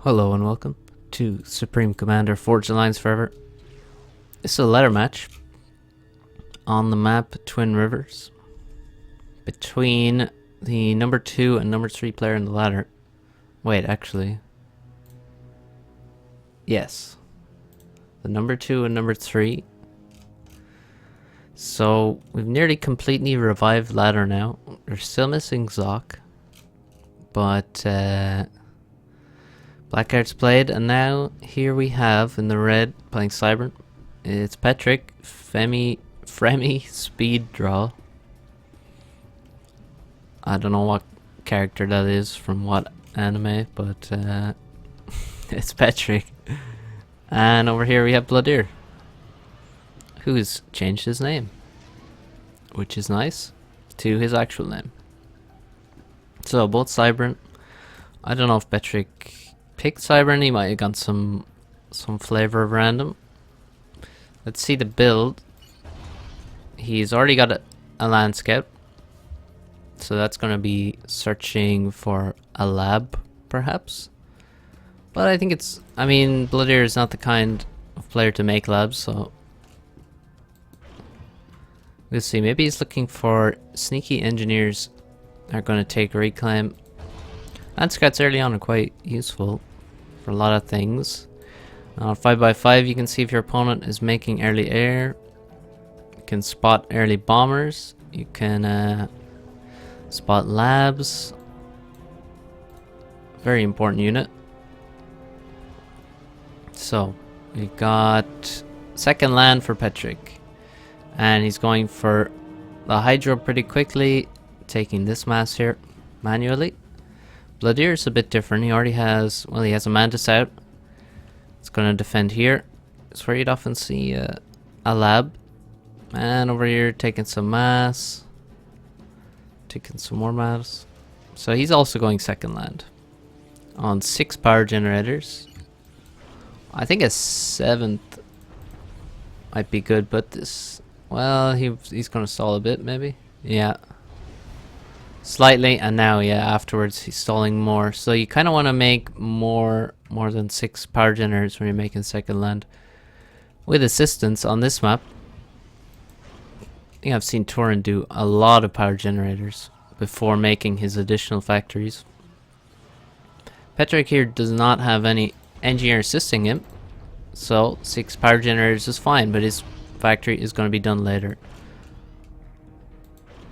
Hello and welcome to Supreme Commander Forge Alliance Forever. This is a ladder match on the map Twin Rivers between the number 2 and number 3 player in the ladder. Wait, actually. Yes. The number 2 and number 3. So we've nearly completely revived ladder now. We're still missing Zoc. But Blackguard's played, and now here we have in the red playing Cybern. It's Petric, Fremi, Speed Draw. I don't know what character that is from what anime, but it's Petric. And over here we have Blodir, who's changed his name, which is nice, to his actual name. So both Cybern. I don't know if Petric picked Cybern, he might have got some flavor of random. Let's see the build. He's already got a land scout, so that's going to be searching for a lab, perhaps. But I think Blodir is not the kind of player to make labs, so we'll see. Maybe he's looking for sneaky engineers that are going to take reclaim. Land scouts early on are quite useful for a lot of things. 5x5, you can see if your opponent is making early air. You can spot early bombers. You can spot labs. Very important unit. So we got second land for Petric, and he's going for the Hydro pretty quickly, taking this mass here manually. Blodir is a bit different. He already has, well, he has a Mantis out. It's going to defend here. It's where you'd often see a lab. And over here taking some mass. Taking some more mass. So he's also going second land on 6 power generators. I think a 7th might be good, but this, well, he's going to stall a bit maybe. Yeah. Slightly, and now, yeah, afterwards he's stalling more. So you kind of want to make more than 6 power generators when you're making second land. With assistance on this map, I think I've seen Turin do a lot of power generators before making his additional factories. Petric here does not have any engineer assisting him, so 6 power generators is fine, but his factory is going to be done later.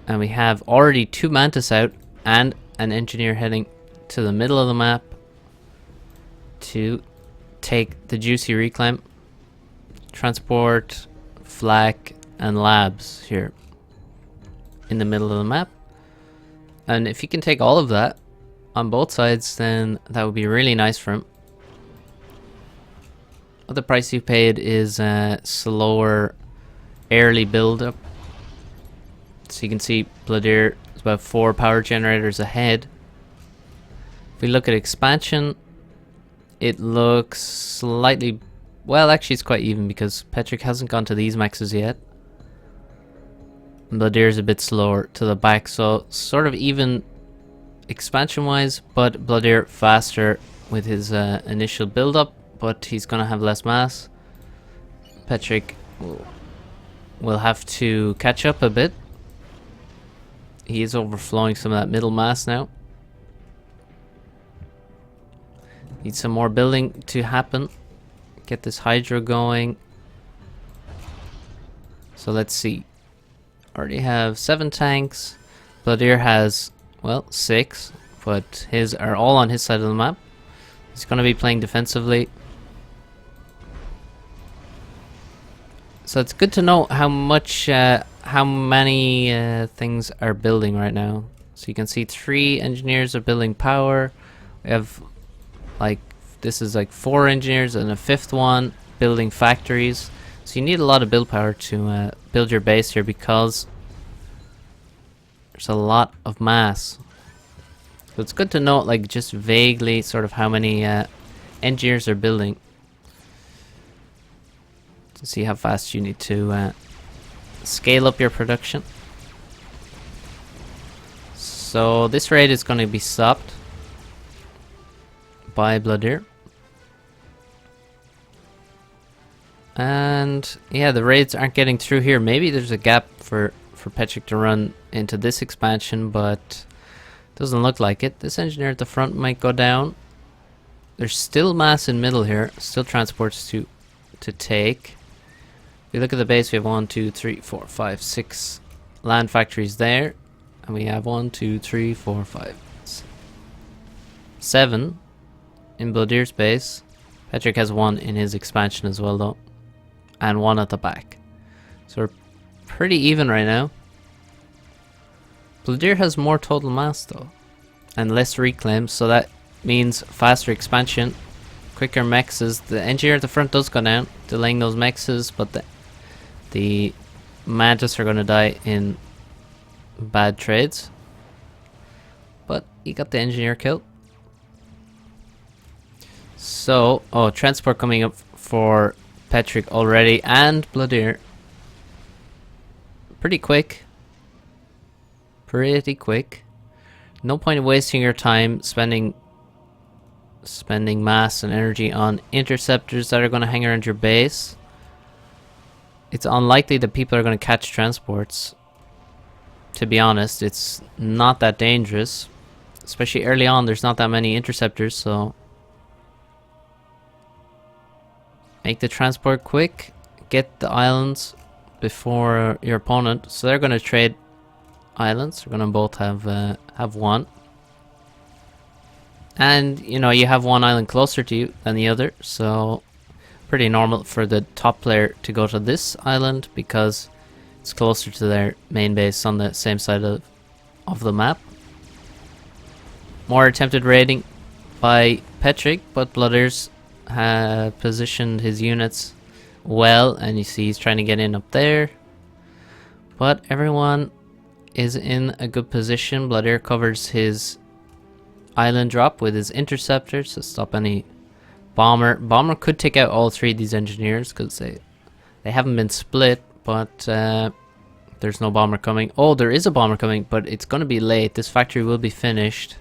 And we have already 2 Mantis out and an engineer heading to the middle of the map to take the juicy reclaim, transport, flak, and labs here in the middle of the map. And if he can take all of that on both sides, then that would be really nice for him. What the price you paid is a slower early build up. So you can see Blodir is about 4 power generators ahead. If we look at expansion, it looks slightly, well, actually it's quite even because Petric hasn't gone to these maxes yet. Blodir is a bit slower to the back, so sort of even expansion wise, but Blodir faster with his initial build up, but he's gonna have less mass. Petric will have to catch up a bit. He is overflowing some of that middle mass now. Need some more building to happen. Get this Hydro going. So let's see. Already have 7 tanks. Blodir has, well, 6, but his are all on his side of the map. He's going to be playing defensively. So it's good to know how many things are building right now. So you can see 3 engineers are building power. We have this is 4 engineers and a 5th one building factories. So you need a lot of build power to build your base here because there's a lot of mass. So it's good to know just vaguely sort of how many engineers are building to see how fast you need to scale up your production. So this raid is going to be stopped by Blodir. And yeah, the raids aren't getting through here. Maybe there's a gap for Petric to run into this expansion, but doesn't look like it. This engineer at the front might go down. There's still mass in middle here, still transports to take. If you look at the base, we have 1, 2, 3, 4, 5, 6 land factories there, and we have 1, 2, 3, 4, 5, 7 in Blodir's base. Petric has 1 in his expansion as well though, and 1 at the back. So we're pretty even right now. Blodir has more total mass though, and less reclaims, so that means faster expansion, quicker mexes. The engineer at the front does go down, delaying those mexes, but the mantis are going to die in bad trades. But he got the engineer killed. So, oh, transport coming up for Petric already, and Blodir. Pretty quick. Pretty quick. No point in wasting your time spending mass and energy on interceptors that are going to hang around your base. It's unlikely that people are going to catch transports. To be honest, it's not that dangerous. Especially early on, there's not that many interceptors, so make the transport quick. Get the islands before your opponent. So they're going to trade islands. They're going to both have 1. And, you know, you have 1 island closer to you than the other, so pretty normal for the top player to go to this island because it's closer to their main base on the same side of the map. More attempted raiding by Petric, but Blodir's positioned his units well, and you see he's trying to get in up there. But everyone is in a good position. Blodir covers his island drop with his interceptors to stop any bomber. Bomber could take out all 3 of these engineers because they haven't been split, but there's no bomber coming. Oh, there is a bomber coming, but it's going to be late. This factory will be finished.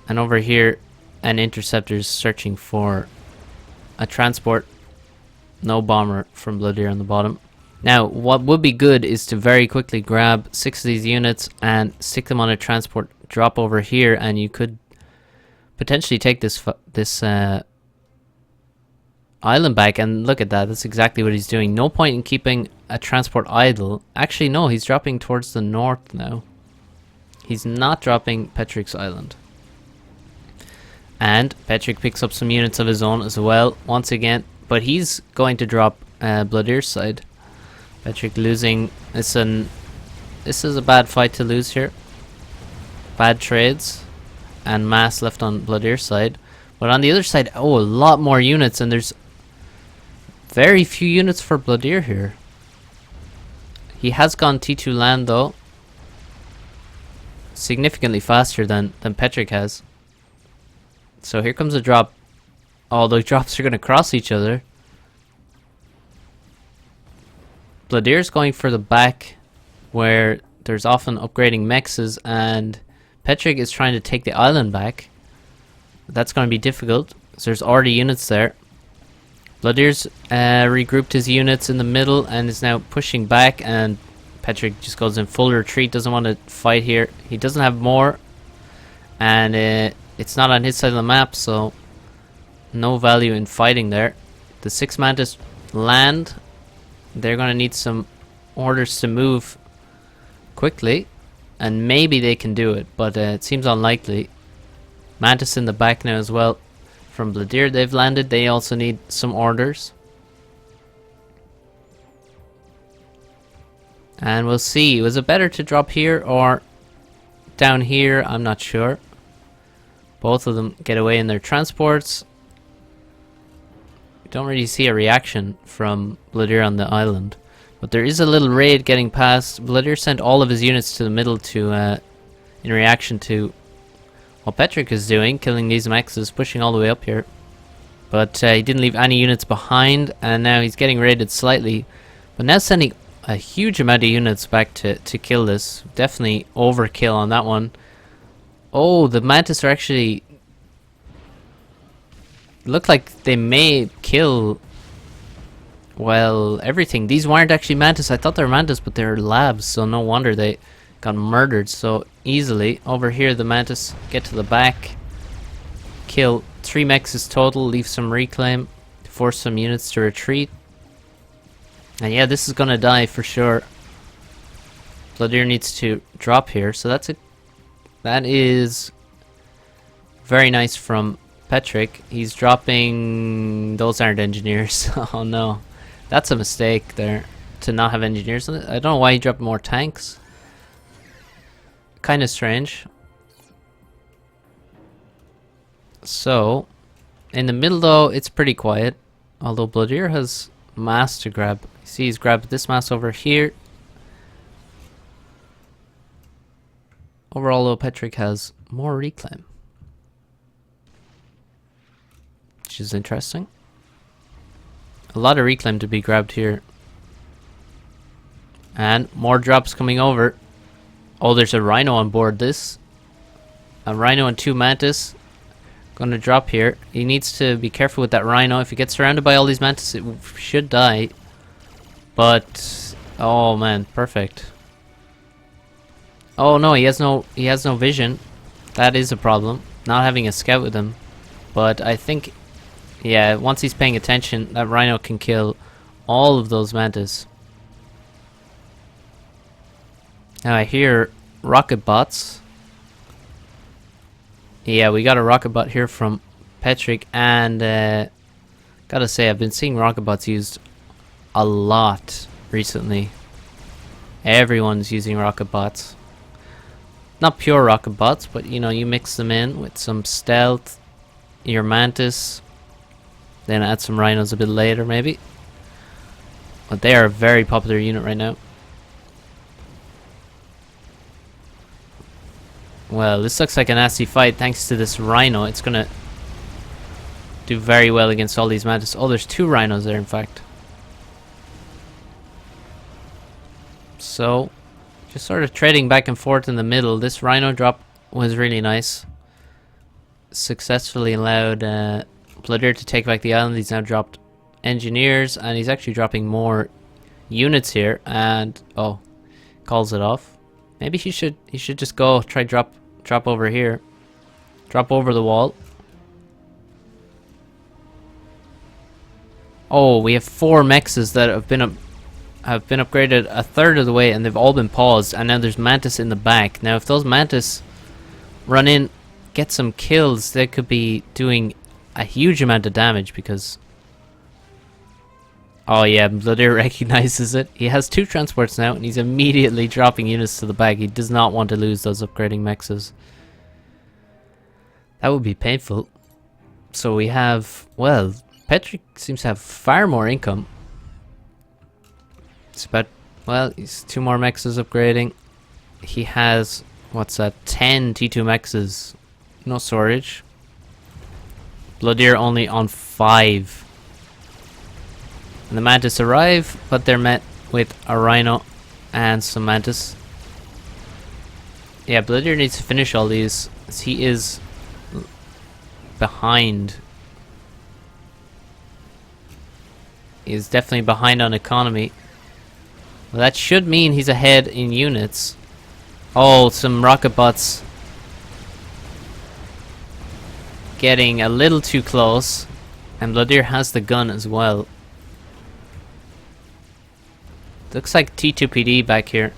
And over here, an interceptor is searching for a transport. No bomber from Blodir on the bottom. Now, what would be good is to very quickly grab 6 of these units and stick them on a transport drop over here, and you could potentially take this island back. And look at that, that's exactly what he's doing. No point in keeping a transport idle. Actually, no, he's dropping towards the north now. He's not dropping Petric's island. And Petric picks up some units of his own as well, once again, but he's going to drop Blodir's side. Petric losing. This is a bad fight to lose here. Bad trades and mass left on Blodir's side. But on the other side, oh, a lot more units, and there's very few units for Blodir here. He has gone T2 land though, significantly faster than Petric has. So here comes a drop. Oh, the drops are going to cross each other. Blodir's going for the back where there's often upgrading mexes, and Petric is trying to take the island back. That's going to be difficult because there's already units there. Blodir's regrouped his units in the middle and is now pushing back, and Petric just goes in full retreat, doesn't want to fight here. He doesn't have more, and it's not on his side of the map, so no value in fighting there. The 6 mantis land. They're going to need some orders to move quickly, and maybe they can do it, but it seems unlikely. Mantis in the back now as well from Blodir. They've landed. They also need some orders. And we'll see. Was it better to drop here or down here? I'm not sure. Both of them get away in their transports. We don't really see a reaction from Blodir on the island. But there is a little raid getting past. Blodir sent all of his units to the middle to in reaction to what Petric is doing, killing these mexes, pushing all the way up here. But he didn't leave any units behind, and now he's getting raided slightly. But now sending a huge amount of units back to kill this. Definitely overkill on that one. Oh, the mantis are actually... look like they may kill well, everything. These weren't actually mantis. I thought they were mantis, but they're labs, so no wonder they got murdered so easily. Over here, the mantis get to the back, kill 3 mechs total, leave some reclaim, force some units to retreat. And yeah, this is gonna die for sure. Blodir needs to drop here, so that is very nice from Petric. He's dropping... Those aren't engineers. Oh no. That's a mistake there, to not have engineers on it. I don't know why he dropped more tanks. Kind of strange. So, in the middle though, it's pretty quiet. Although Blodir has mass to grab. See, he's grabbed this mass over here. Overall though, Petric has more reclaim, which is interesting. A lot of reclaim to be grabbed here. And more drops coming over. Oh, there's a rhino on board this. A rhino and 2 mantis. Gonna drop here. He needs to be careful with that rhino. If he gets surrounded by all these mantis, it should die. But, oh man, perfect. Oh no, he has no vision. That is a problem. Not having a scout with him. But I think, yeah, once he's paying attention, that rhino can kill all of those mantis. Now I hear rocket bots. Yeah, we got a rocket bot here from Petric, and gotta say, I've been seeing rocket bots used a lot recently. Everyone's using rocket bots. Not pure rocket bots, but you know, you mix them in with some stealth, your mantis, then add some rhinos a bit later maybe. But they are a very popular unit right now. Well, this looks like a nasty fight thanks to this rhino. It's gonna do very well against all these mantis. Oh, there's 2 rhinos there in fact. So, just sort of trading back and forth in the middle. This rhino drop was really nice. Successfully allowed Blodir to take back the island. He's now dropped engineers, and he's actually dropping more units here. And oh, calls it off. Maybe he should just go try drop over here, drop over the wall. Oh, we have 4 mexes that have been upgraded a third of the way, and they've all been paused. And now there's mantis in the back. Now, if those mantis run in, get some kills, they could be doing a huge amount of damage because. Oh yeah, Blodir recognizes it. He has 2 transports now, and he's immediately dropping units to the back. He does not want to lose those upgrading mexes. That would be painful. So we have, well, Petric seems to have far more income. It's about, well, he's 2 more mexes upgrading. He has, what's that, 10 T2 mexes. No storage. Blodir only on 5. And the mantis arrive, but they're met with a rhino and some mantis. Yeah, Blodir needs to finish all these, as he is behind. He is definitely behind on economy. Well, that should mean he's ahead in units. Oh, some rocket bots getting a little too close. And Blodir has the gun as well. Looks like T2PD back here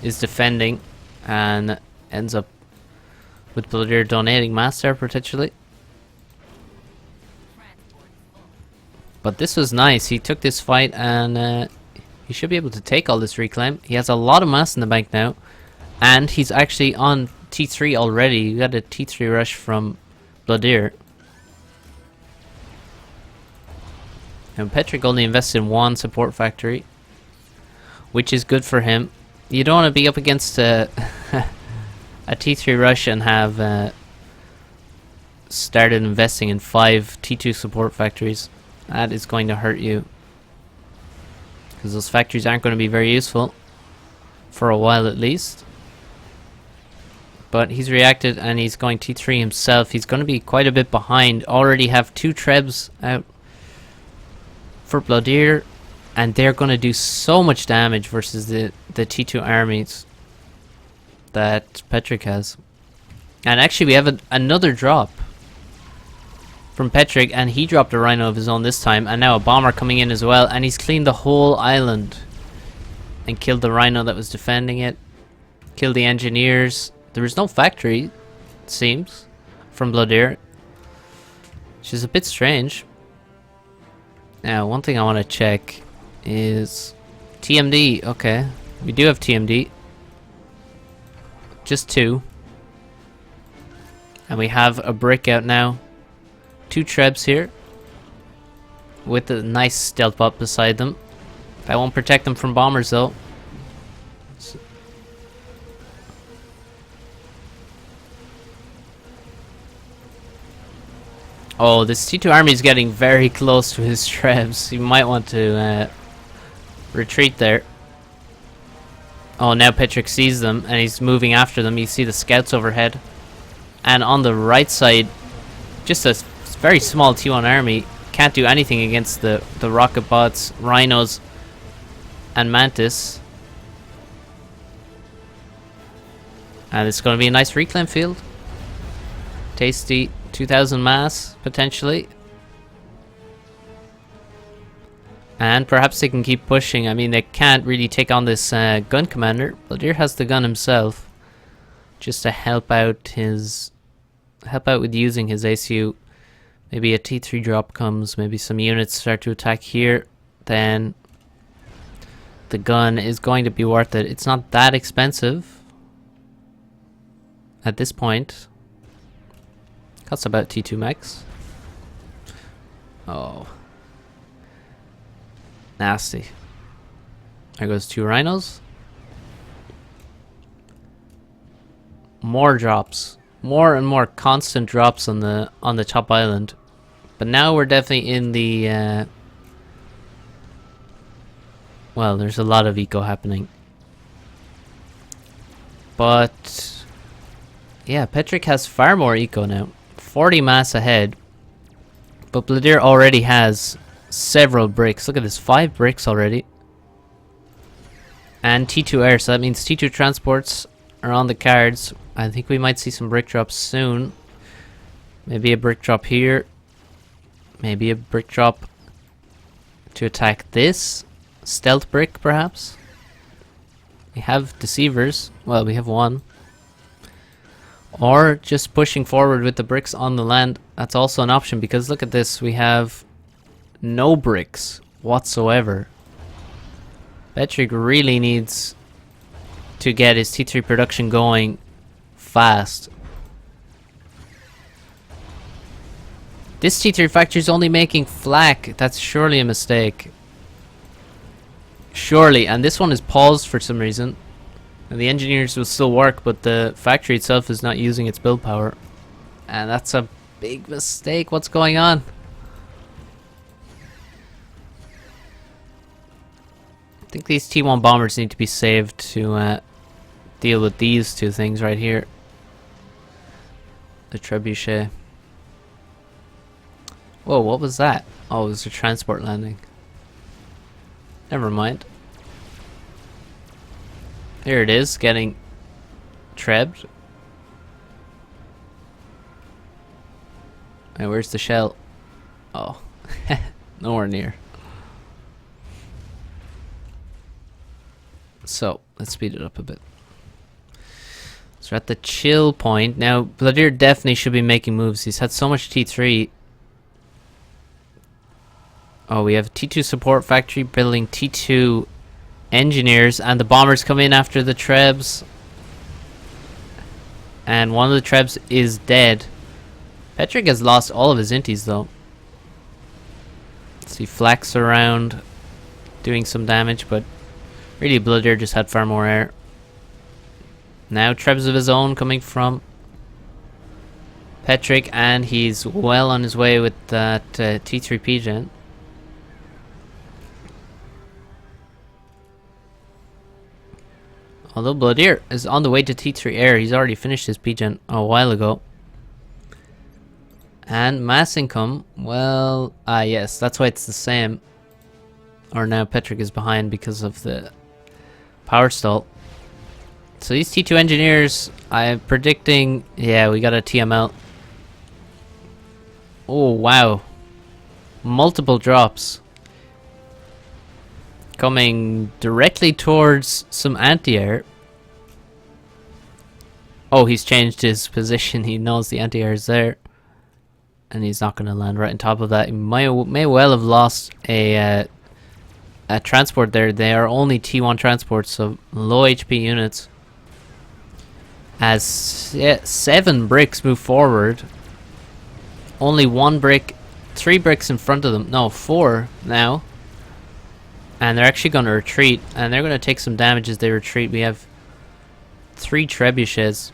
is defending and ends up with Blodir donating mass there potentially. But this was nice. He took this fight and he should be able to take all this reclaim. He has a lot of mass in the bank now, and he's actually on T3 already. We got a T3 rush from Blodir. And Petric only invested in 1 support factory, which is good for him. You don't want to be up against a T3 rush and have started investing in 5 T2 support factories. That is going to hurt you, because those factories aren't going to be very useful for a while at least. But he's reacted and he's going T3 himself. He's going to be quite a bit behind. Already have 2 trebs out for Blodir. And they're going to do so much damage versus the T2 armies that Petric has. And actually we have another drop from Petric, and he dropped a Rhino of his own this time, and now a bomber coming in as well, and he's cleaned the whole island and killed the Rhino that was defending it, killed the engineers. There was no factory, it seems, from Blodir, which is a bit strange. Now, one thing I want to check is TMD. Okay, we do have TMD, just 2, and we have a brick out now. 2 trebs here with a nice stealth bot beside them. That won't protect them from bombers though. Oh, this T2 army is getting very close to his trebs. You might want to retreat there. Oh, now Petric sees them and he's moving after them. You see the scouts overhead. And on the right side, just a very small T1 army. Can't do anything against the rocket bots, rhinos, and mantis. And it's going to be a nice reclaim field. Tasty 2000 mass, potentially. And perhaps they can keep pushing. I mean, they can't really take on this gun commander. Blodir has the gun himself, just to help out with using his ACU. Maybe a T3 drop comes, maybe some units start to attack here, then the gun is going to be worth it. It's not that expensive at this point. Costs about T2 max. Oh. Nasty. There goes 2 rhinos. More drops. More and more constant drops on the top island. But now we're definitely in the well, there's a lot of eco happening. But yeah, Petric has far more eco now. 40 mass ahead. But Blodir already has several bricks. Look at this, 5 bricks already. And T2 air, so that means T2 transports are on the cards. I think we might see some brick drops soon. Maybe a brick drop here. Maybe a brick drop to attack this. Stealth brick, perhaps. We have deceivers. Well, we have 1. Or just pushing forward with the bricks on the land. That's also an option, because look at this. We have no bricks whatsoever. Petric really needs to get his T3 production going fast. This T3 factory is only making flak. That's surely a mistake. Surely. And this one is paused for some reason. And the engineers will still work, but the factory itself is not using its build power. And that's a big mistake. What's going on? I think these T1 bombers need to be saved to deal with these 2 things right here. The trebuchet. Whoa, what was that? Oh, it was a transport landing. Never mind. Here it is, getting trebbed. And where's the shell? Oh, nowhere near. So, let's speed it up a bit. So we're at the chill point. Now, Blodir definitely should be making moves. He's had so much T3. Oh, we have T2 support factory building T2 engineers, and the bombers come in after the trebs. And one of the trebs is dead. Petric has lost all of his inties though. See Flax around doing some damage, but really Blodir just had far more air. Now trebs of his own coming from Petric, and he's well on his way with that T3 P-Gen. Although Blodir is on the way to T3 air, he's already finished his P-Gen a while ago. And mass income, well, yes, that's why it's the same. Or now Petric is behind because of the power stall. So these T2 engineers, I'm predicting... Yeah, we got a TML. Oh, wow. Multiple drops. Coming directly towards some anti-air. Oh, he's changed his position. He knows the anti-air is there. And he's not going to land right on top of that. He may well have lost a transport there. They are only T1 transports, so low HP units. As 7 bricks move forward. Only 1 brick, 3 bricks in front of them. No, 4 now. And they're actually going to retreat. And they're going to take some damage as they retreat. We have 3 trebuchets.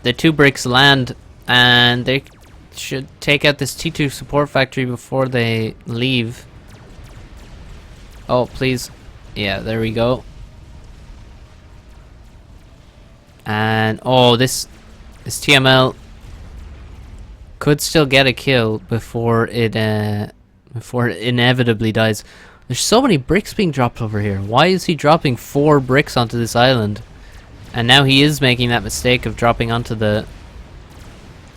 The 2 bricks land. And they should take out this T2 support factory before they leave. Oh, please. Yeah, there we go. And, oh, this TML could still get a kill before it inevitably dies. There's so many bricks being dropped over here. Why is he dropping 4 bricks onto this island? And now he is making that mistake of dropping onto the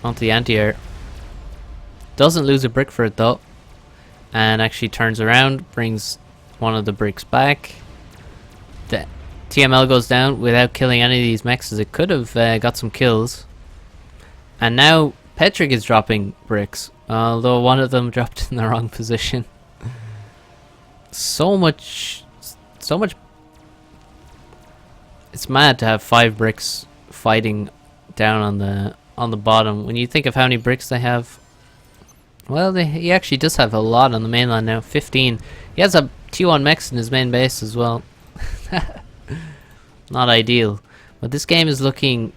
anti-air. Doesn't lose a brick for it though. And actually turns around, brings one of the bricks back. The TML goes down without killing any of these mechs, as it could have got some kills. And now Petric is dropping bricks, although one of them dropped in the wrong position. So much. It's mad to have 5 bricks fighting down on the bottom. When you think of how many bricks they have, well, he actually does have a lot on the mainland now. 15. He has a T1 mechs in his main base as well. Not ideal, but this game is looking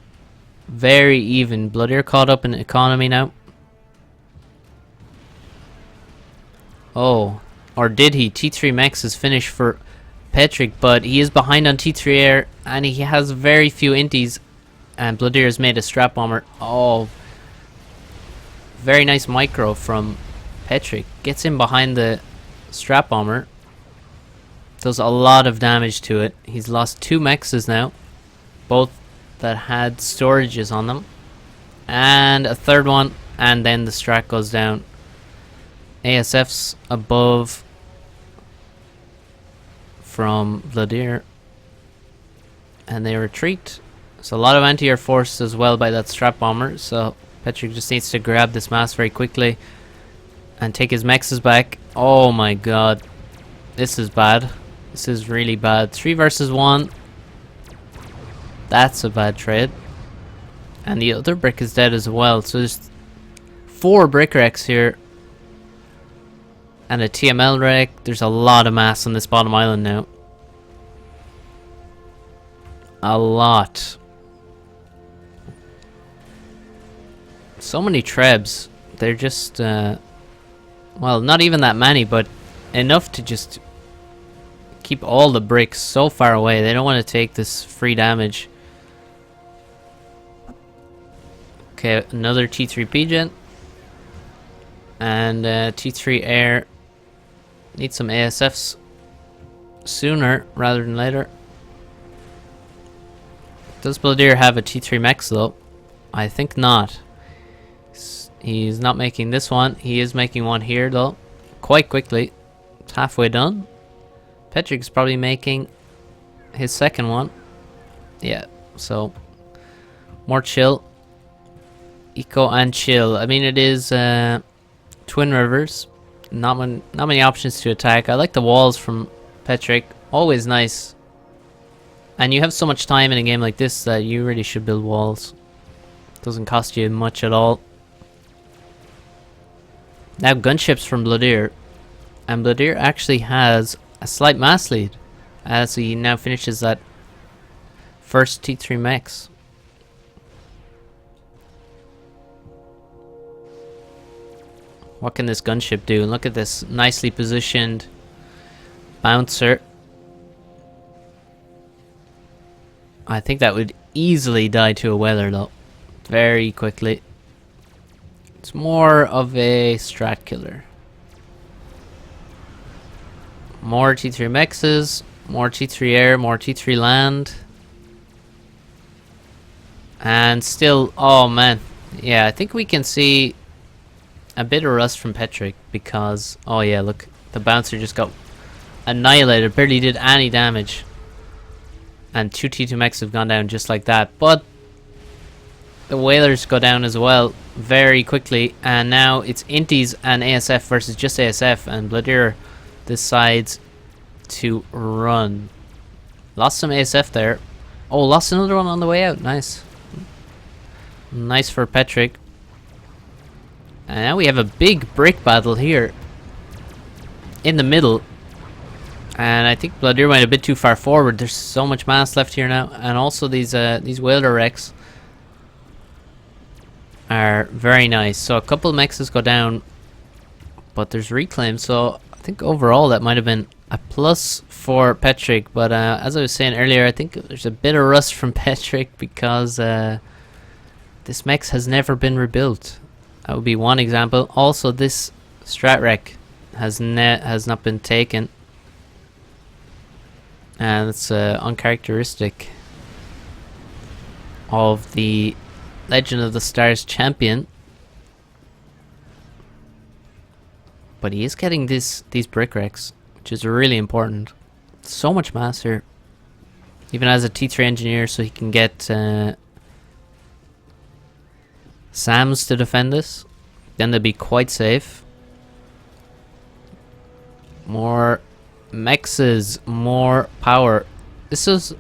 very even. Blodir caught up in economy now. Oh, or did he? T3 mechs is finished for Petric, but he is behind on T3 air, and he has very few inties. And Blodir has made a strap bomber. Oh, very nice micro from Petric. Gets in behind the strap bomber. Does a lot of damage to it. He's lost 2 mechs now, both that had storages on them, and a third one, and then the strat goes down. ASF's above from Blodir, and they retreat. So a lot of anti-air force as well by that strap bomber. So Petric just needs to grab this mass very quickly and take his mechs back. Oh my god, this is bad. This is really bad. 3 versus 1. That's a bad trade. And the other brick is dead as well. So there's 4 brick wrecks here. And a TML wreck. There's a lot of mass on this bottom island now. A lot. So many trebs. They're just, well, not even that many, but enough to just keep all the bricks so far away. They don't want to take this free damage. Okay, another T3 Pigeon. And T3 Air. Need some ASFs sooner rather than later. Does Blodir have a T3 mechs though? I think not. He's not making this one. He is making one here though. Quite quickly. It's halfway done. Petric's probably making his second one. Yeah, so more chill. Eco and chill. I mean, it is Twin Rivers. Not many options to attack. I like the walls from Petric. Always nice. And you have so much time in a game like this that you really should build walls. Doesn't cost you much at all. Now gunships from Blodir. And Blodir actually has a slight mass lead as he now finishes that first T3 mechs. What can this gunship do? Look at this nicely positioned bouncer. I think that would easily die to a weather though. Very quickly. It's more of a strat killer. More T3 mexes, more T3 air, more T3 land. And still, oh man. Yeah, I think we can see a bit of rust from Petric because, oh yeah, look, the bouncer just got annihilated, barely did any damage. And 2 T2 mechs have gone down just like that. But the whalers go down as well very quickly, and now it's Inties and ASF versus just ASF, and Blodir decides to run. Lost some ASF there. Oh, lost another one on the way out. Nice. Nice for Petric. And now we have a big brick battle here in the middle. And I think Blodir went a bit too far forward. There's so much mass left here now. And also these whaler wrecks are very nice. So a couple of mexes go down, but there's reclaim. So I think overall that might have been a plus for Petric. But as I was saying earlier, I think there's a bit of rust from Petric because this mex has never been rebuilt. That would be one example. Also, this strat wreck has not been taken, and it's uncharacteristic of the Legend of the Stars champion. But he is getting these brick wrecks, which is really important. So much mass here, even as a T3 engineer, so he can get SAMs to defend this. Then they'll be quite safe. More mexes, more power. This is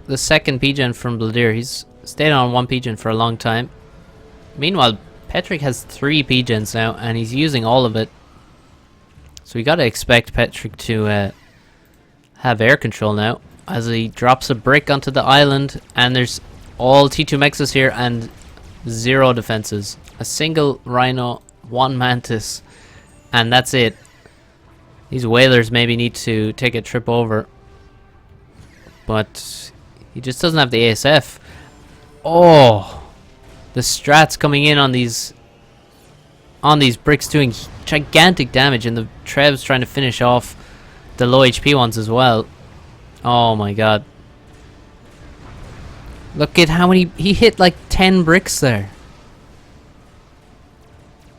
the second P-Gen from Blodir. He's stayed on one P-Gen for a long time. Meanwhile, Petric has 3 P-Gens now, and he's using all of it. So we gotta expect Petric to have air control now, as he drops a brick onto the island, and there's all T2 mexes here and 0 defenses. A single Rhino, 1 Mantis, and that's it. These whalers maybe need to take a trip over, but he just doesn't have the ASF. Oh, the strats coming in on these bricks doing gigantic damage, and the Trebs trying to finish off the low HP ones as well. Oh my god. Look at how many, he hit like 10 bricks there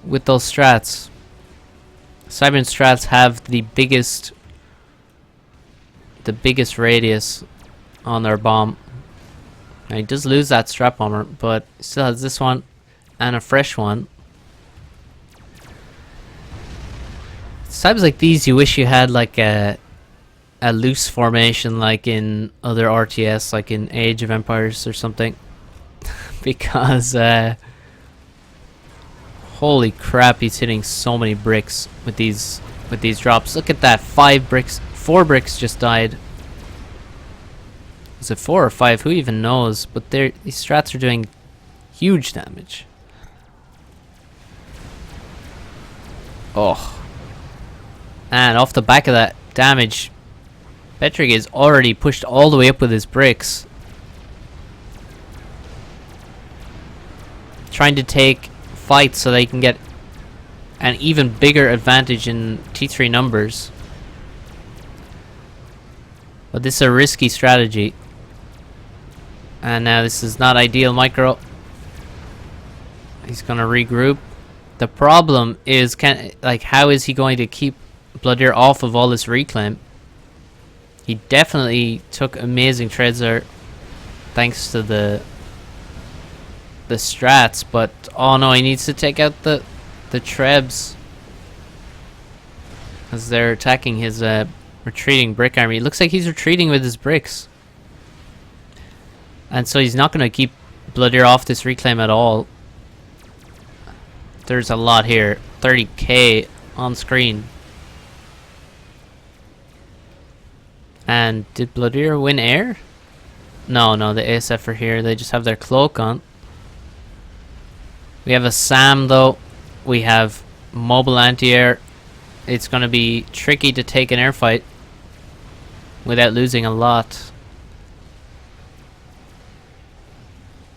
with those strats. Cybern strats have the biggest radius on their bomb. Now he does lose that strap bomber, but he still has this one and a fresh one. It's times like these you wish you had like a loose formation like in other RTS, like in Age of Empires or something. Because holy crap, he's hitting so many bricks with these drops. Look at that, 4 bricks just died. Is it 4 or 5? Who even knows? But these strats are doing huge damage. Oh. And off the back of that damage, Petric is already pushed all the way up with his bricks. Trying to take fights so they can get an even bigger advantage in T3 numbers. But this is a risky strategy. And now this is not ideal micro. He's gonna regroup. The problem is, how is he going to keep Blodir off of all this reclaim? He definitely took amazing trades there, thanks to the strats. But oh no, he needs to take out the Trebs as they're attacking his retreating brick army. It looks like he's retreating with his bricks, and so he's not going to keep Blodir off this reclaim at all. There's a lot here, 30k on screen. And did Blodir win air? No, the ASF are here. They just have their cloak on. We have a SAM though. We have mobile anti-air. It's going to be tricky to take an air fight without losing a lot.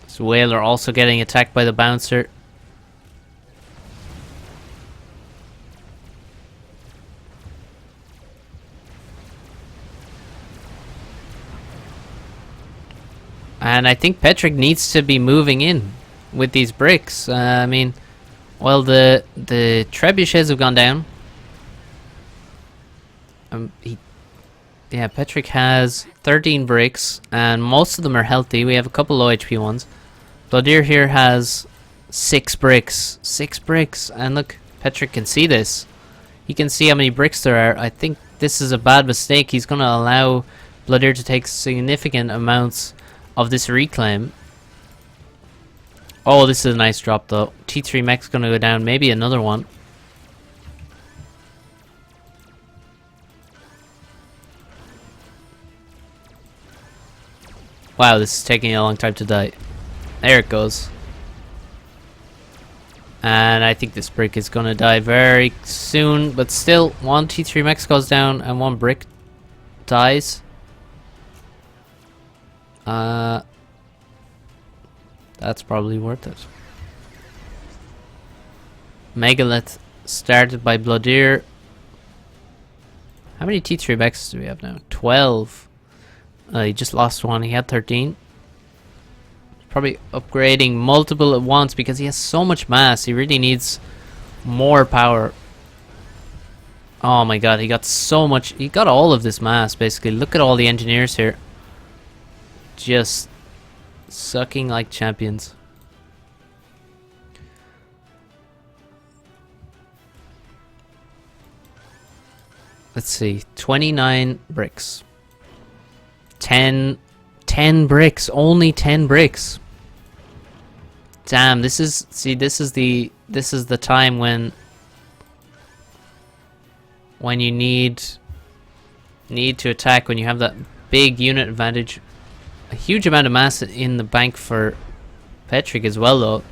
This whaler also getting attacked by the bouncer. And I think Petric needs to be moving in with these bricks. I mean, well, the trebuchets have gone down. Yeah, Petric has 13 bricks, and most of them are healthy. We have a couple low HP ones. Blodir here has 6 bricks. 6 bricks, and look, Petric can see this. He can see how many bricks there are. I think this is a bad mistake. He's going to allow Blodir to take significant amounts of this reclaim. Oh, this is a nice drop though. T3 mech's going to go down. Maybe another one. Wow, this is taking a long time to die. There it goes. And I think this brick is going to die very soon. But still, one T3 mech goes down and one brick dies. That's probably worth it. Megalith started by Blodir. How many T3 mechs do we have now? 12. He just lost one. He had 13. Probably upgrading multiple at once because he has so much mass. He really needs more power. Oh my god, he got so much. He got all of this mass basically. Look at all the engineers here. Just sucking like champions. Let's see. 29 bricks. 10 bricks. Only 10 bricks. Damn, this is the time when you need to attack, when you have that big unit advantage. A huge amount of mass in the bank for Petric as well though.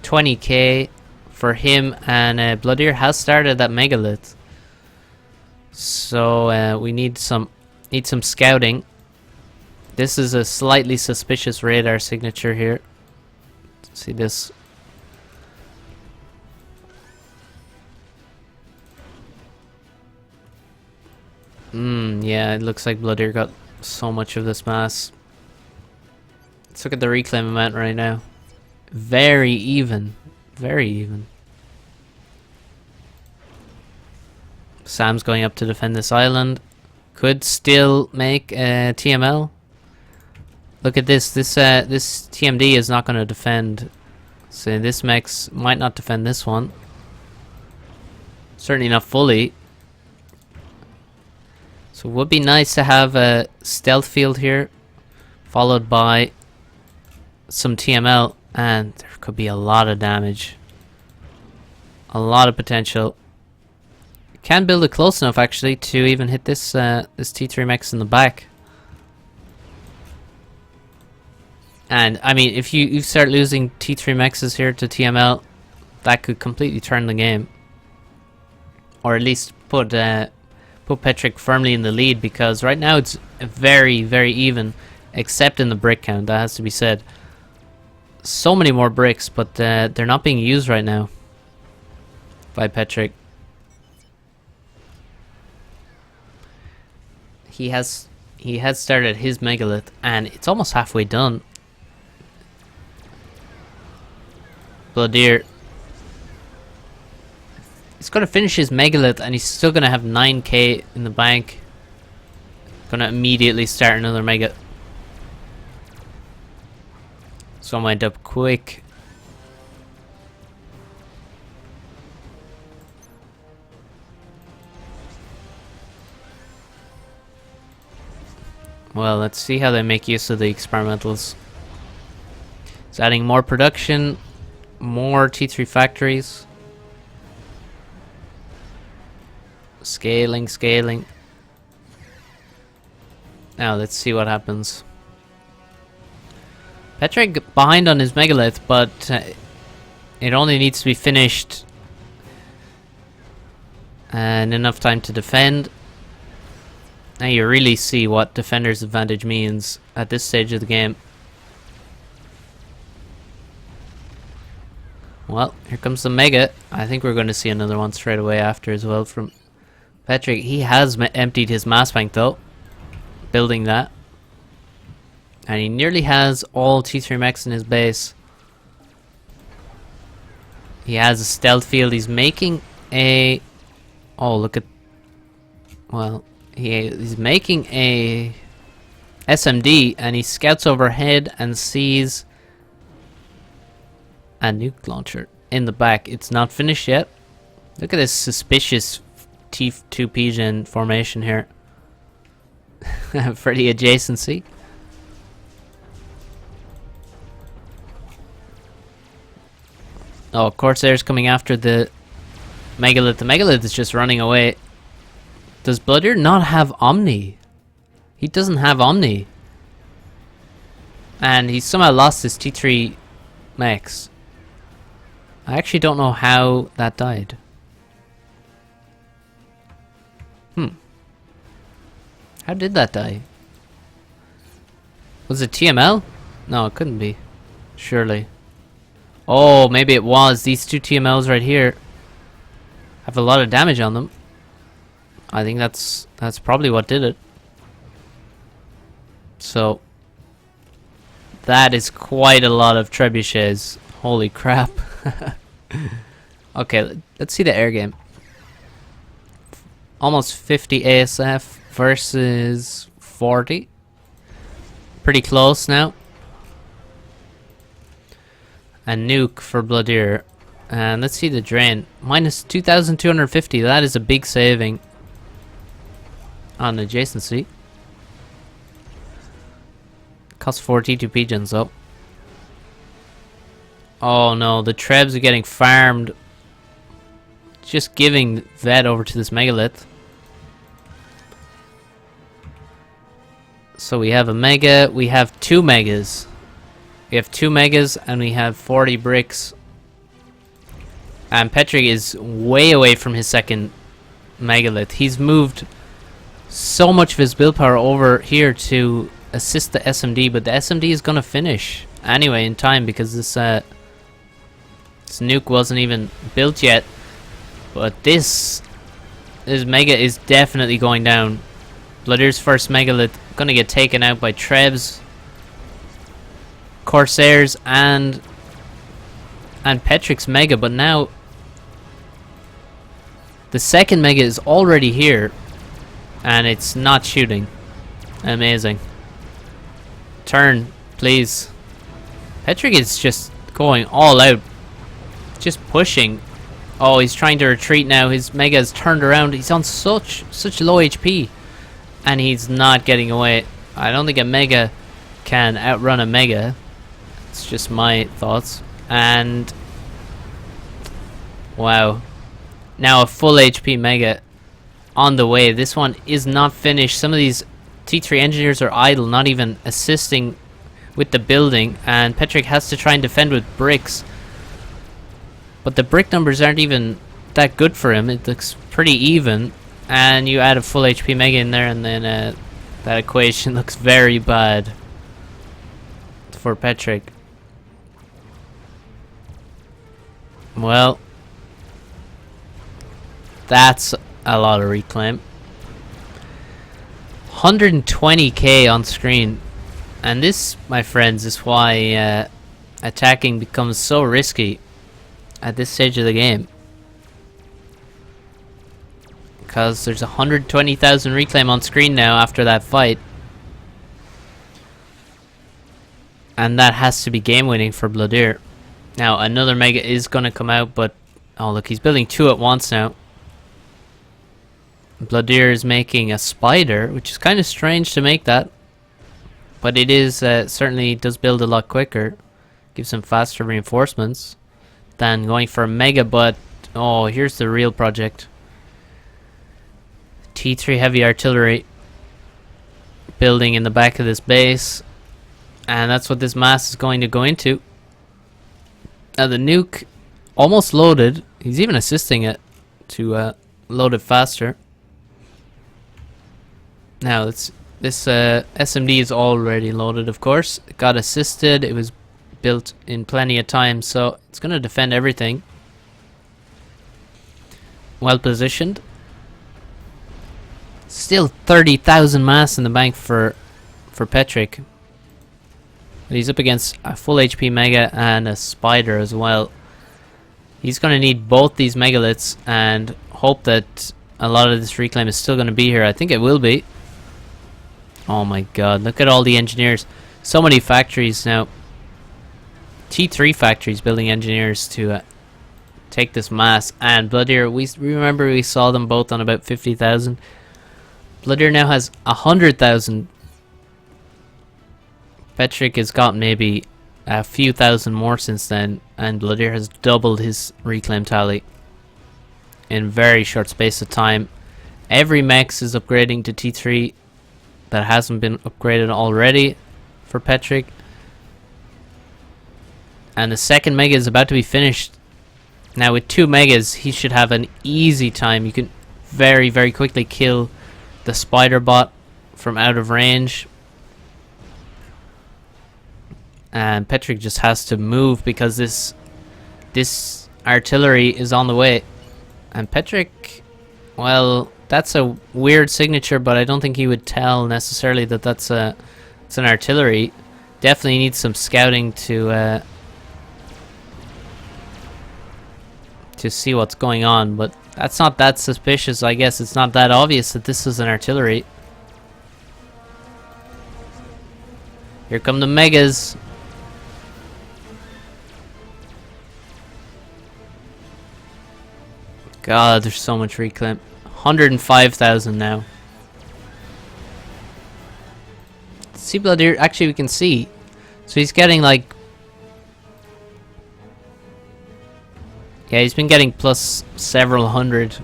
20k for him, and Blodir has started that megalith. So we need some scouting. This is a slightly suspicious radar signature here. See this? Yeah, it looks like Blodir got so much of this mass. Let's look at the reclaim amount right now. Very even. Very even. Sam's going up to defend this island. Could still make a TML. Look at this. This TMD is not going to defend. So this mech might not defend this one. Certainly not fully. So it would be nice to have a stealth field here, followed by some TML, and there could be a lot of damage. A lot of potential. Can build it close enough actually to even hit this this T3 mech in the back. And I mean, if you start losing T3 mechs here to TML, that could completely turn the game, or at least put Petric firmly in the lead, because right now it's very, very even, except in the brick count. That has to be said. So many more bricks, but they're not being used right now by Petric. He has started his megalith, and it's almost halfway done. Blodir, he's going to finish his megalith, and he's still going to have 9k in the bank. Going to immediately start another mega. So I wind up quick. Well, let's see how they make use of the experimentals. It's adding more production, more T3 factories. Scaling. Now let's see what happens. Petric behind on his megalith, but it only needs to be finished and enough time to defend. Now you really see what defender's advantage means at this stage of the game. Well, here comes the mega. I think we're going to see another one straight away after as well from Petric. He has emptied his mass bank though, building that. And he nearly has all T3 mechs in his base. He has a stealth field. He's making a... Oh, look at... Well, he's making a SMD, and he scouts overhead and sees a nuke launcher in the back. It's not finished yet. Look at this suspicious T2 Pigeon formation here for the adjacency. Oh, Corsair's coming after the Megalith. The Megalith is just running away. Does Blodir not have Omni? He doesn't have Omni. And he somehow lost his T3 mechs. I actually don't know how that died. How did that die? Was it TML? No, it couldn't be. Surely. Oh, maybe it was. These two TMLs right here have a lot of damage on them. I think that's probably what did it. So that is quite a lot of trebuchets. Holy crap. Okay, let's see the air game. Almost 50 ASF versus 40. Pretty close now. A nuke for Blodir. And let's see the drain. Minus 2,250. That is a big saving on adjacency. Cost 42 pigeons up. Oh no, the trebs are getting farmed. Just giving Vet over to this Megalith. So we have a Mega, we have two Megas. We have two Megas and we have 40 bricks. And Petric is way away from his second Megalith. He's moved so much of his build power over here to assist the SMD, but the SMD is gonna finish anyway in time because this nuke wasn't even built yet. But this Mega is definitely going down. Blodir's first Megalith gonna get taken out by Trebs, Corsairs, and Petric's Mega. But now the second Mega is already here and it's not shooting. Amazing. Turn, please. Petric is just going all out, just pushing. Oh, he's trying to retreat now. His Mega has turned around. He's on such low HP, and he's not getting away. I don't think a Mega can outrun a Mega. It's just my thoughts. And wow, now a full HP Mega on the way. This one is not finished. Some of these T3 engineers are idle, not even assisting with the building, and Petric has to try and defend with bricks. But the brick numbers aren't even that good for him. It looks pretty even. And you add a full HP Mega in there, and then that equation looks very bad for Petric. Well, that's a lot of reclaim. 120k on screen. And this, my friends, is why attacking becomes so risky at this stage of the game, because there's 120,000 reclaim on screen now after that fight, and that has to be game winning for Blodir. Now another Mega is gonna come out, but oh look, he's building two at once now. Blodir is making a spider, which is kind of strange to make that, but it is certainly does build a lot quicker, gives him faster reinforcements than going for a Mega. But oh, here's the real project. T3 heavy artillery building in the back of this base, and that's what this mass is going to go into. Now the nuke almost loaded. He's even assisting it to load it faster. Now this SMD is already loaded, of course. It got assisted. It was built in plenty of time, so it's going to defend everything. Well positioned. Still 30,000 mass in the bank for Petric. He's up against a full HP Mega and a Spider as well. He's going to need both these Megaliths and hope that a lot of this reclaim is still going to be here. I think it will be. Oh my god, look at all the engineers. So many factories now. T3 factories building engineers to take this mass. And Blodir, we remember we saw them both on about 50,000. Blodir now has 100,000. Petric has got maybe a few thousand more since then, and Blodir has doubled his reclaim tally in very short space of time. Every mech is upgrading to T3 that hasn't been upgraded already for Petric. And the second mega is about to be finished. Now with 2 megas, he should have an easy time. You can very, very quickly kill the spider bot from out of range. And Petric just has to move because this artillery is on the way. And Petric, well, that's a weird signature, but I don't think he would tell necessarily that it's an artillery. Definitely needs some scouting to see what's going on, but that's not that suspicious. I guess it's not that obvious that this is an artillery. Here come the megas. God, there's so much reclaim. 105,000 now. See Blodir, actually we can see. So he's getting like... Yeah, he's been getting plus several hundred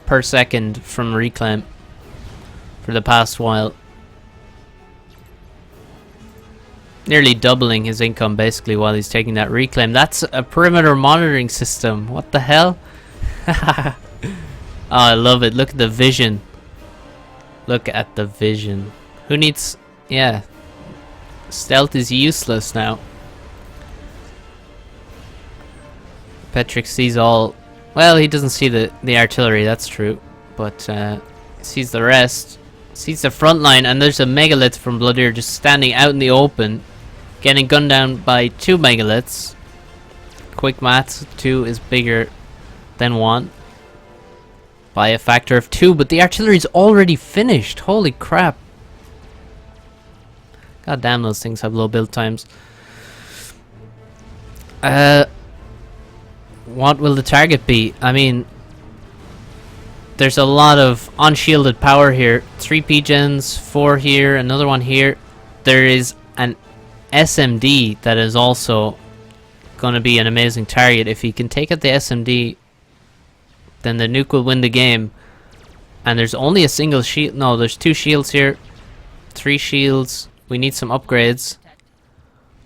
per second from reclaim for the past while. Nearly doubling his income basically while he's taking that reclaim. That's a perimeter monitoring system. What the hell? Oh, I love it. Look at the vision. Look at the vision. Who needs... Yeah. Stealth is useless now. Petric sees all... Well, he doesn't see the artillery, that's true. But sees the rest. Sees the front line, and there's a megalith from Blodir just standing out in the open. Getting gunned down by 2 megaliths. Quick maths, 2 is bigger than 1. By a factor of 2, but the artillery's already finished. Holy crap. God damn, those things have low build times. What will the target be? I mean, there's a lot of unshielded power here. 3 P-gens, 4 here, another one here. There is an SMD that is also going to be an amazing target. If he can take out the SMD, then the nuke will win the game. And there's only a single shield. No, there's 2 shields here. 3 shields. We need some upgrades.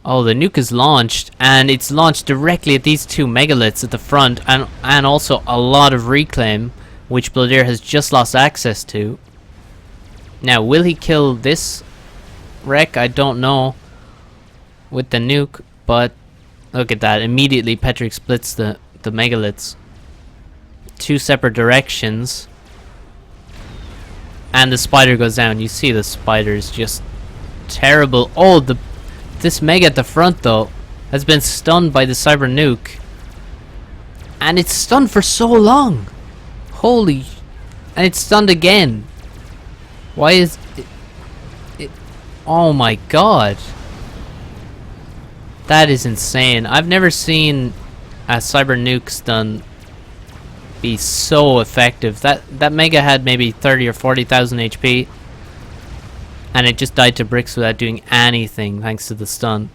Oh, the nuke is launched, and it's launched directly at these 2 megaliths at the front, and also a lot of reclaim, which Blodir has just lost access to. Now, will he kill this wreck? I don't know with the nuke, but look at that. Immediately, Petric splits the megaliths. 2 separate directions, and the spider goes down. You see the spider is just terrible. Oh, this mega at the front though has been stunned by the cyber nuke, and it's stunned for so long. Holy, and it's stunned again. Why is it? Oh my god, that is insane. I've never seen a cyber nuke stun be so effective. That mega had maybe 30 or 40,000 HP, and it just died to bricks without doing anything thanks to the stun.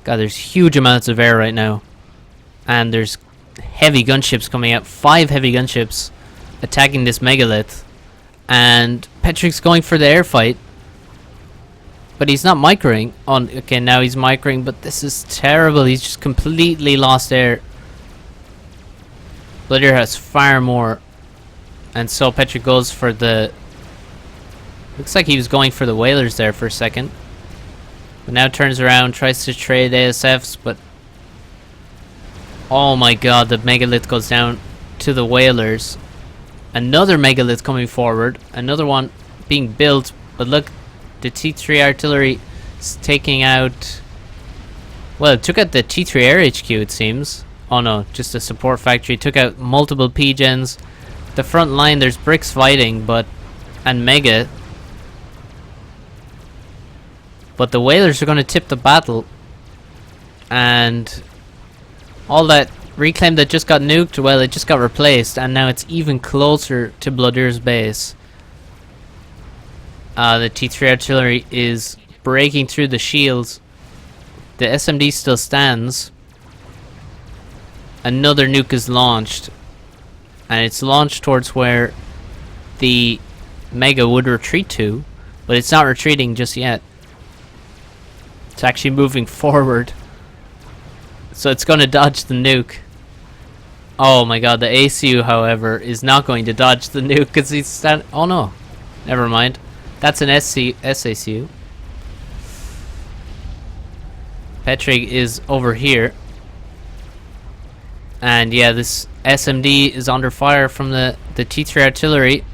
God, there's huge amounts of air right now, and there's heavy gunships coming out. 5 heavy gunships attacking this megalith, and Petric's going for the air fight, but he's not microing. Oh, okay, now he's microing, but this is terrible. He's just completely lost air. Blodir has far more, and so Petric goes for the... Looks like he was going for the whalers there for a second, but now turns around, tries to trade ASFs, but oh my god, the megalith goes down to the whalers. Another megalith coming forward, another one being built, but look, the T3 artillery It's taking out... Well, it took out the T3 Air HQ, it seems. Oh no, just a support factory. Took out multiple P-gens. The front line, there's Bricks fighting, but... And Mega. But the Whalers are going to tip the battle. And... all that reclaim that just got nuked, well, it just got replaced. And now it's even closer to Blodir's base. The T3 artillery is breaking through the shields. The SMD still stands. Another nuke is launched. And it's launched towards where the Mega would retreat to. But it's not retreating just yet. It's actually moving forward. So it's going to dodge the nuke. Oh my god, the ACU, however, is not going to dodge the nuke because he's standing... Oh no. Never mind. That's an SACU. Petric is over here. And yeah, this SMD is under fire from the T3 artillery.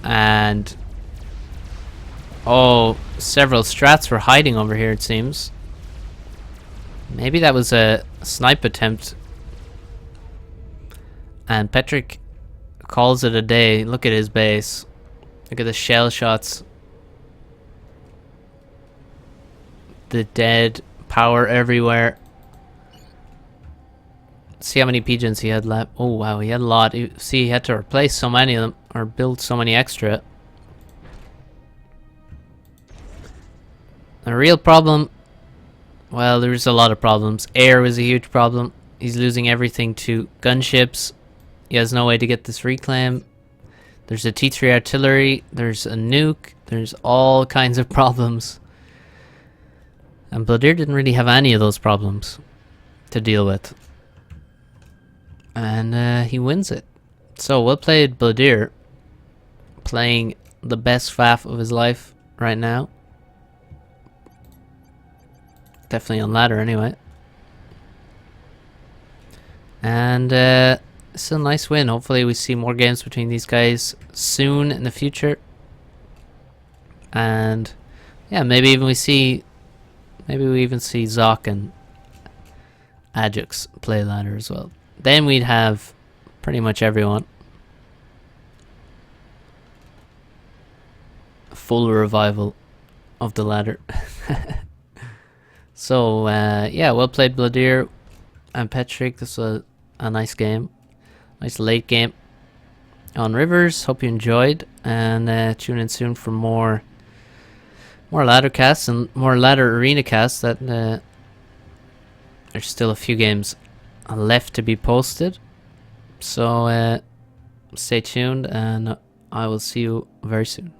And... oh, several strats were hiding over here, it seems. Maybe that was a snipe attempt. And Petric calls it a day. Look at his base. Look at the shell shots. The dead, power everywhere. See how many pigeons he had left. Oh wow, he had a lot. See, he had to replace so many of them, or build so many extra. A real problem. Well, there's a lot of problems. Air was a huge problem. He's losing everything to gunships. He has no way to get this reclaim. There's a T3 artillery. There's a nuke. There's all kinds of problems. And Blodir didn't really have any of those problems to deal with. And he wins it. So well played, Blodir. Playing the best FAF of his life right now. Definitely on ladder anyway. And it's a nice win. Hopefully we see more games between these guys soon in the future. And yeah, maybe we even see Zoc and Ajax play ladder as well. Then we'd have pretty much everyone. A full revival of the ladder. So yeah, well played, Blodir and Petric. This was a nice game. Nice late game on Rivers. Hope you enjoyed, and tune in soon for more ladder casts and more ladder arena casts. That there's still a few games left to be posted, so stay tuned, and I will see you very soon.